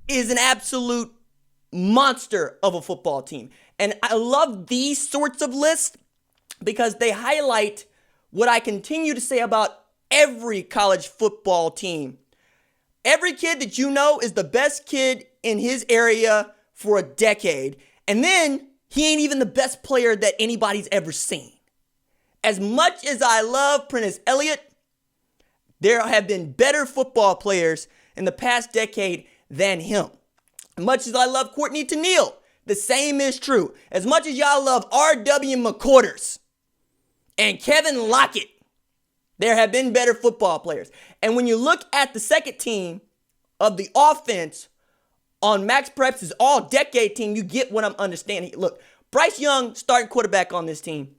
is an absolute monster of a football team. And I love these sorts of lists because they highlight what I continue to say about every college football team. Every kid that you know is the best kid in his area for a decade. And then he ain't even the best player that anybody's ever seen. As much as I love Prentice Elliott, there have been better football players in the past decade than him. As much as I love Courtney Tennille, the same is true. As much as y'all love R.W. McCorders and Kevin Lockett, there have been better football players. And when you look at the second team of the offense on MaxPreps' all-decade team, you get what I'm understanding. Look, Bryce Young, starting quarterback on this team,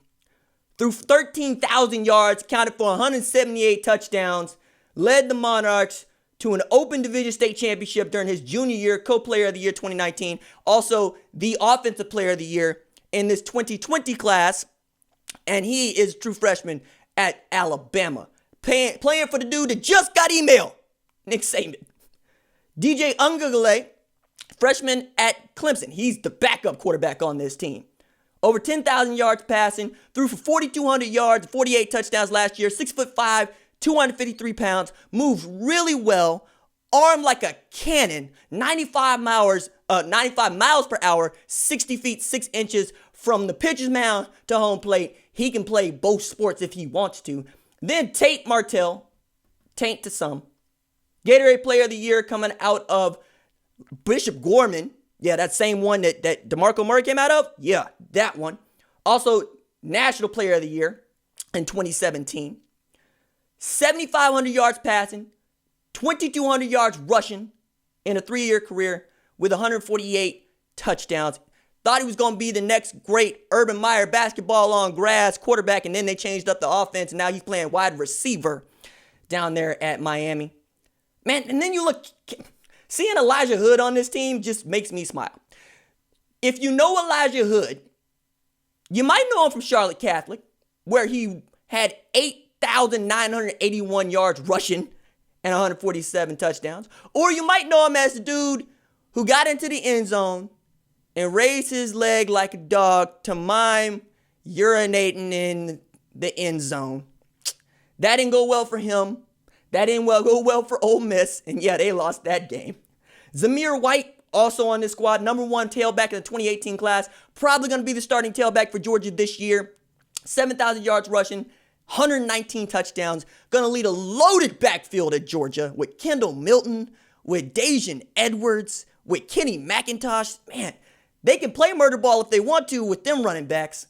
threw 13,000 yards, counted for 178 touchdowns, led the Monarchs to an open division state championship during his junior year, co-player of the year 2019, also the offensive player of the year in this 2020 class, and he is a true freshman at Alabama, playing for the dude that just got email, Nick Saban. DJ Ungagale, freshman at Clemson. He's the backup quarterback on this team. Over 10,000 yards passing, threw for 4,200 yards, 48 touchdowns last year, 6'5", 253 pounds, moves really well, armed like a cannon, 95 miles per hour, 60 feet, 6 inches from the pitcher's mound to home plate. He can play both sports if he wants to. Then Tate Martell, Taint to some, Gatorade Player of the Year coming out of Bishop Gorman. Yeah, that same one that DeMarco Murray came out of. Yeah, that one. Also, National Player of the Year in 2017. 7,500 yards passing, 2,200 yards rushing in a 3-year career with 148 touchdowns. Thought he was going to be the next great Urban Meyer basketball on grass quarterback, and then they changed up the offense, and now he's playing wide receiver down there at Miami. Man, and then you look, seeing Elijah Hood on this team just makes me smile. If you know Elijah Hood, you might know him from Charlotte Catholic, where he had 8,981 yards rushing and 147 touchdowns. Or you might know him as the dude who got into the end zone and raised his leg like a dog to mime urinating in the end zone. That didn't go well for him. That didn't go well for Ole Miss. And yeah, they lost that game. Zamir White, also on this squad, number 1 tailback in the 2018 class. Probably going to be the starting tailback for Georgia this year. 7,000 yards rushing, 119 touchdowns. Going to lead a loaded backfield at Georgia with Kendall Milton, with Dajian Edwards, with Kenny McIntosh. Man, they can play murder ball if they want to with them running backs.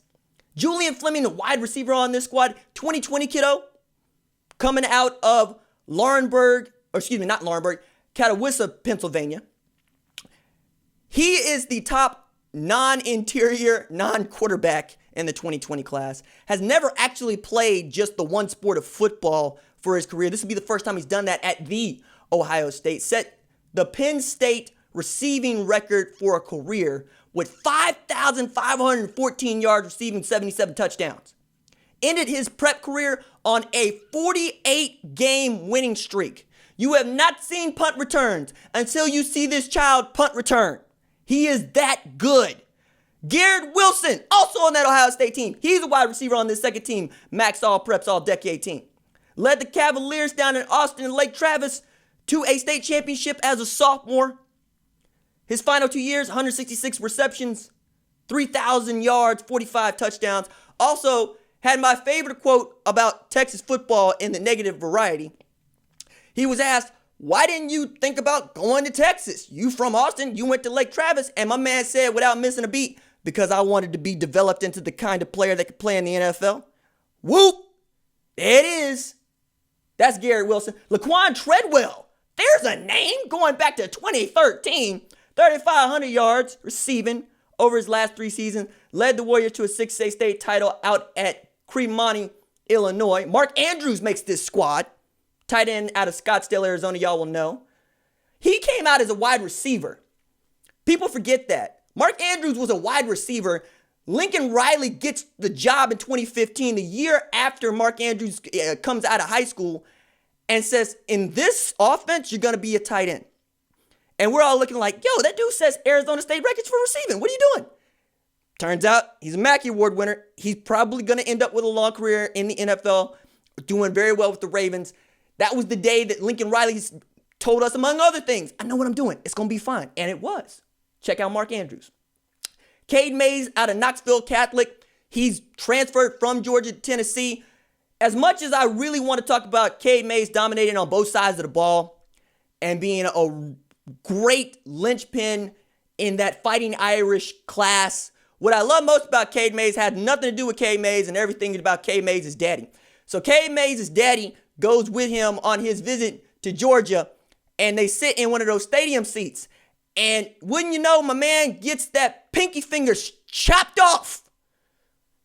Julian Fleming, the wide receiver on this squad, 2020 kiddo, coming out of Catawissa, Pennsylvania. He is the top non-interior, non-quarterback in the 2020 class. Has never actually played just the one sport of football for his career. This will be the first time he's done that at the Ohio State. Set the Penn State receiving record for a career with 5,514 yards receiving, 77 touchdowns. Ended his prep career on a 48-game winning streak. You have not seen punt returns until you see this child punt return. He is that good. Garrett Wilson, also on that Ohio State team. He's a wide receiver on this second team, Max All-Preps All-Decade team. Led the Cavaliers down in Austin and Lake Travis to a state championship as a sophomore. His final 2 years, 166 receptions, 3,000 yards, 45 touchdowns. Also had my favorite quote about Texas football in the negative variety. He was asked, why didn't you think about going to Texas? You from Austin, you went to Lake Travis. And my man said, without missing a beat, because I wanted to be developed into the kind of player that could play in the NFL. Whoop, there it is. That's Garrett Wilson. Laquan Treadwell, there's a name going back to 2013. 3,500 yards receiving over his last 3 seasons. Led the Warriors to a 6A state title out at Cremoni, Illinois. Mark Andrews makes this squad. Tight end out of Scottsdale, Arizona, y'all will know. He came out as a wide receiver. People forget that. Mark Andrews was a wide receiver. Lincoln Riley gets the job in 2015, the year after Mark Andrews comes out of high school, and says, in this offense, you're going to be a tight end. And we're all looking like, yo, that dude sets Arizona State records for receiving. What are you doing? Turns out he's a Mackey Award winner. He's probably going to end up with a long career in the NFL, doing very well with the Ravens. That was the day that Lincoln Riley told us, among other things, I know what I'm doing. It's going to be fine. And it was. Check out Mark Andrews. Cade Mays out of Knoxville Catholic. He's transferred from Georgia to Tennessee. As much as I really want to talk about Cade Mays dominating on both sides of the ball and being a great linchpin in that Fighting Irish class, what I love most about Cade Mays had nothing to do with Cade Mays and everything about Cade Mays' daddy. So Cade Mays' daddy goes with him on his visit to Georgia, and they sit in one of those stadium seats. And wouldn't you know, my man gets that pinky finger chopped off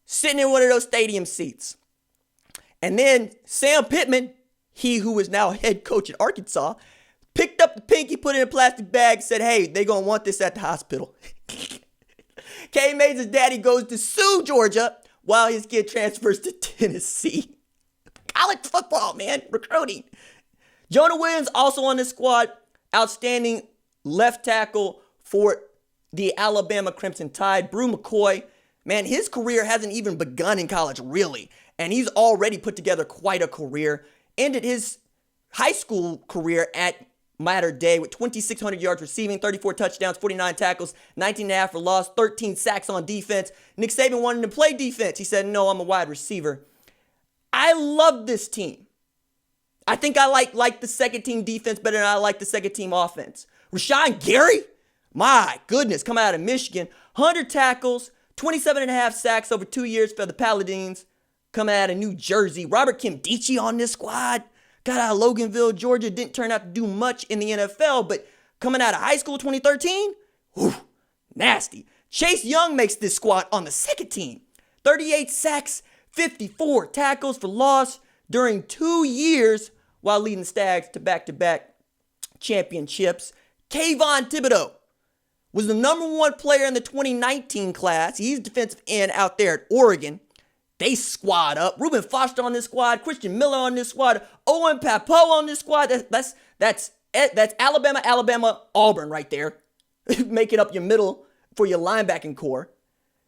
sitting in one of those stadium seats. And then Sam Pittman, he who is now head coach at Arkansas, picked up the pinky, put it in a plastic bag, said, hey, they're going to want this at the hospital. Cade Mays' daddy goes to sue Georgia while his kid transfers to Tennessee. College football, man, recruiting. Jonah Williams also on this squad, outstanding left tackle for the Alabama Crimson Tide. Bru McCoy, man, his career hasn't even begun in college, really. And he's already put together quite a career. Ended his high school career at Mater Dei with 2,600 yards receiving, 34 touchdowns, 49 tackles, 19.5 for loss, 13 sacks on defense. Nick Saban wanted him to play defense. He said, no, I'm a wide receiver. I love this team. I think I like the second team defense better than I like the second team offense. Rashawn Gary, my goodness, coming out of Michigan, 100 tackles, 27.5 sacks over 2 years for the Paladins, coming out of New Jersey. Robert Kimdichie on this squad. Got out of Loganville, Georgia. Didn't turn out to do much in the NFL, but coming out of high school 2013, nasty. Chase Young makes this squad on the second team. 38 sacks, 54 tackles for loss during 2 years while leading Stags to back-to-back championships. Kayvon Thibodeau was the number one player in the 2019 class. He's defensive end out there at Oregon. They squad up. Reuben Foster on this squad. Christian Miller on this squad. Owen Papo on this squad. That's Alabama, Auburn right there. Making up your middle for your linebacking core.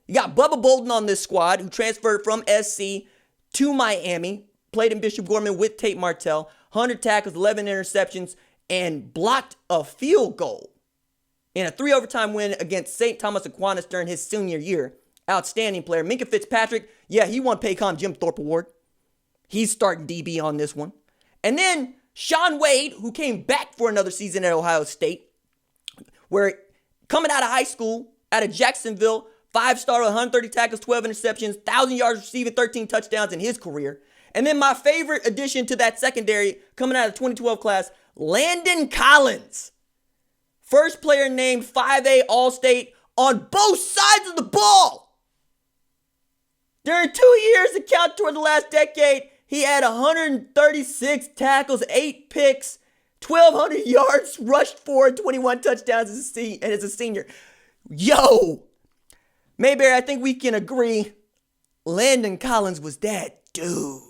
You got Bubba Bolden on this squad, who transferred from SC to Miami. Played in Bishop Gorman with Tate Martell. 100 tackles, 11 interceptions, and blocked a field goal in a 3-overtime win against St. Thomas Aquinas during his senior year. Outstanding player. Minka Fitzpatrick, yeah, he won Paycom Jim Thorpe Award. He's starting DB on this one. And then Sean Wade, who came back for another season at Ohio State, where coming out of high school, out of Jacksonville, 5-star, 130 tackles, 12 interceptions, 1,000 yards receiving, 13 touchdowns in his career. And then my favorite addition to that secondary, coming out of the 2012 class, Landon Collins. First player named 5A All-State on both sides of the ball. During 2 years that count toward the last decade, he had 136 tackles, 8 picks, 1,200 yards rushed for, 21 touchdowns as a senior. Yo, Mayberry, I think we can agree Landon Collins was that dude.